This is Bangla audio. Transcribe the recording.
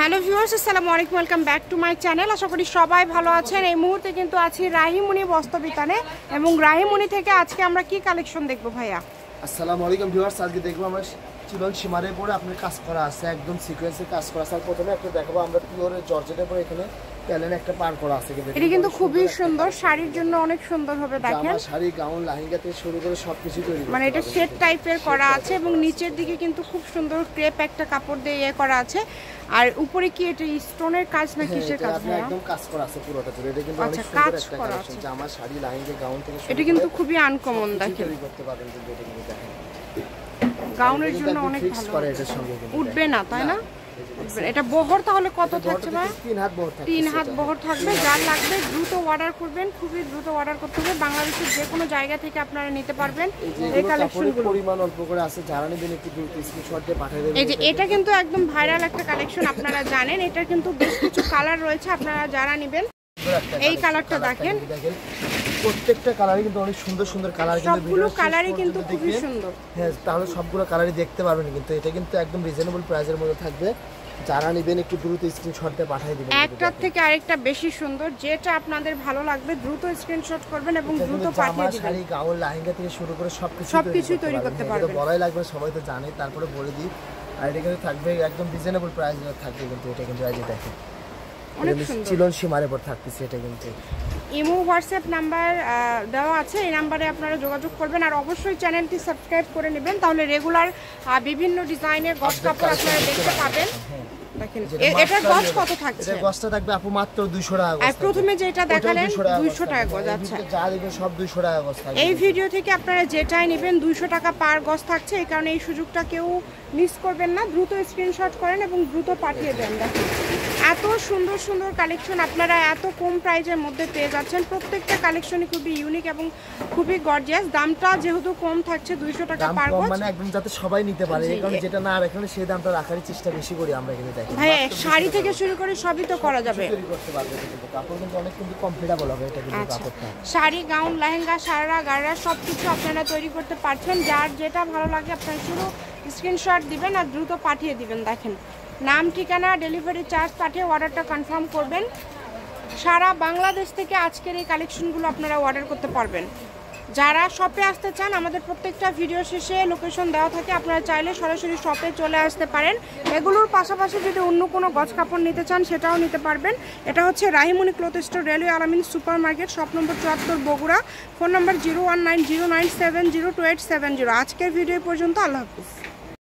হ্যালো ভিউয়ার্স, আসসালামু আলাইকুম, welcome back to my channel. আশা করি সবাই ভালো আছেন। এই মুহূর্তে কিন্তু আছি রাহিমুনি বস্ত্রবিতানে এবং রাহিমুনি থেকে আজকে আমরা কি কালেকশন দেখব ভাইয়া? আসসালামু আলাইকুম ভিউয়ার্স, আজকে দেখবো আমরা চিলন সীমারের পরে আপনার কাজ করা আছে, একদম সিকোয়েন্সের কাজ করা আছে। আর প্রথমে একটা দেখাবো আমরা পিওর জর্জেটের পরে এখানে প্যালেন একটা পার করা আছে। এটা কিন্তু খুবই সুন্দর, শাড়ির জন্য অনেক সুন্দর হবে। দেখেন শাড়ি, গাউন, লেহেঙ্গা থেকে শুরু করে সবকিছু তৈরি, মানে এটা সেট টাইপের করা আছে এবং নিচের দিকে কিন্তু খুব সুন্দর ক্রেপ একটা কাপড় দিয়ে ইয়ে করা আছে। আর উপরে কি এটা স্টোনের কাজ না কিসের কাজ? হ্যাঁ, একদম কাজ করা আছে পুরোটা জুড়ে। এটা কিন্তু অনেক সুন্দর একটা কালেকশন, জামা, শাড়ি, লেহেঙ্গা, গাউন থেকে এটা কিন্তু খুবই আনকমন। দেখেন তৈরি করতে পারেন, কিন্তু এটা কিন্তু দেখেন গাউনের জন্য অনেক ভালো করে। এটার সঙ্গে উঠবে না, তাই না? এটা বহর তাহলে কত থাকছে ভাই? 3 হাত বহর থাকবে। 3 হাত বহর থাকবে। যার লাগবে দ্রুত অর্ডার করবেন, খুবই দ্রুত অর্ডার করতে হবে। বাংলাদেশের যে কোনো জায়গা থেকে আপনারা নিতে পারবেন এই কালেকশনগুলো। পরিমাণ অল্প করে আছে, যারা নেবেন একটু দ্রুত স্ক্রিনশট দিয়ে পাঠিয়ে দেবেন। এই যে এটা কিন্তু একদম ভাইরাল একটা কালেকশন, আপনারা জানেন। এটার কিন্তু বেশ কিছু কালার রয়েছে, আপনারা যারা নেবেন এই কালারটা দেখেন। প্রত্যেকটা কালারই কিন্তু অনেক সুন্দর সুন্দর কালার, কিন্তু সবগুলো কালারই কিন্তু খুবই সুন্দর। হ্যাঁ, তাহলে সবগুলো কালারই দেখতে পারবেন। কিন্তু এটা কিন্তু একদম রিজনেবল প্রাইসের মধ্যে থাকবে, যারা নেবেন একটু দ্রুত স্ক্রিনশট দিয়ে পাঠিয়ে দিবেন। একটার থেকে আরেকটা বেশি সুন্দর, যেটা আপনাদের ভালো লাগবে দ্রুত স্ক্রিনশট করবেন এবং দ্রুত পাঠিয়ে দিবেন। শাড়ি, গাউন, লেহেঙ্গা থেকে শুরু করে সবকিছু তৈরি করতে পারবেন। বলাই লাগবে, সবাই তো জানে, তারপরে বলে দিই। আর এটা কিন্তু থাকবে একদম রিজনেবল প্রাইস থাকবে, কিন্তু এটা কিন্তু এই যে দেখেন অনেক সুন্দর চিলন সীমারের পর থাকতেছে। এটা কিন্তু ইমো হোয়াটসঅ্যাপ নাম্বার দেওয়া আছে, এই নাম্বারে আপনারা যোগাযোগ করবেন। আর অবশ্যই চ্যানেলটি সাবস্ক্রাইব করে নেবেন, তাহলে রেগুলার বিভিন্ন ডিজাইনের গস কাপড় আপনারা দেখতে পাবেন। দেখেন এটার গস কত থাকছে? এটার গসটা থাকবে আপু মাত্র 200 টাকা গস। আর প্রথমে যেটা দেখালেন 200 টাকা গস। আচ্ছা, যা দিবেন সব 200 টাকা গস থাকবে। এই ভিডিও থেকে আপনারা যেটাই নেবেন 200 টাকা পার গস থাকছে। এই কারণে এই সুযোগটা কেউ মিস করবেন না, দ্রুত স্ক্রিনশট করেন এবং দ্রুত পাঠিয়ে দেন। দেখেন এত সুন্দর সুন্দর কালেকশন আপনারা এত কম প্রাইজের মধ্যে পেয়ে যাচ্ছেন। প্রত্যেকটা কালেকশনই খুবই ইউনিক এবং খুবই গর্জিয়াস। দামটা যেহেতু কম থাকছে 200 টাকা পার গজ, মানে একদম যাতে সবাই নিতে পারে, এই কারণে যেটা না এখানে সেই দামটা রাখার চেষ্টা বেশি করি আমরা। এখানে দেখেন ভাই শাড়ি থেকে শুরু করে সবই তো করা যাবে, তৈরি করতে পারবে। কিন্তু কাপড় কিন্তু অনেক কিন্তু কমফোর্টেবল হবে এটা কিন্তু কাপড়টা। শাড়ি, গাউন, লেহেঙ্গা, সারা গাড়া সবকিছু আপনারা তৈরি করতে পারছেন। যার যেটা ভালো লাগে আপনারা শুধু স্ক্রিনশট দিবেন আর দ্রুত পাঠিয়ে দিবেন। দেখেন নাম, ঠিকানা, ডেলিভারি চার্জ পাঠিয়ে অর্ডারটা কনফার্ম করবেন। সারা বাংলাদেশ থেকে আজকের এই কালেকশনগুলো আপনারা অর্ডার করতে পারবেন। যারা শপে আসতে চান, আমাদের প্রত্যেকটা ভিডিও শেষে লোকেশন দেওয়া থাকে, আপনারা চাইলে সরাসরি শপে চলে আসতে পারেন। এগুলোর পাশাপাশি যদি অন্য কোনো গজ কাপড় নিতে চান সেটাও নিতে পারবেন। এটা হচ্ছে রাহিমুনি ক্লথ স্টোর, রেলওয়ে আলামিন super market, shop number 74, Bogura. Phone নম্বর 019097028770। আজকের ভিডিও পর্যন্ত, আল্লাহ হাফিজ।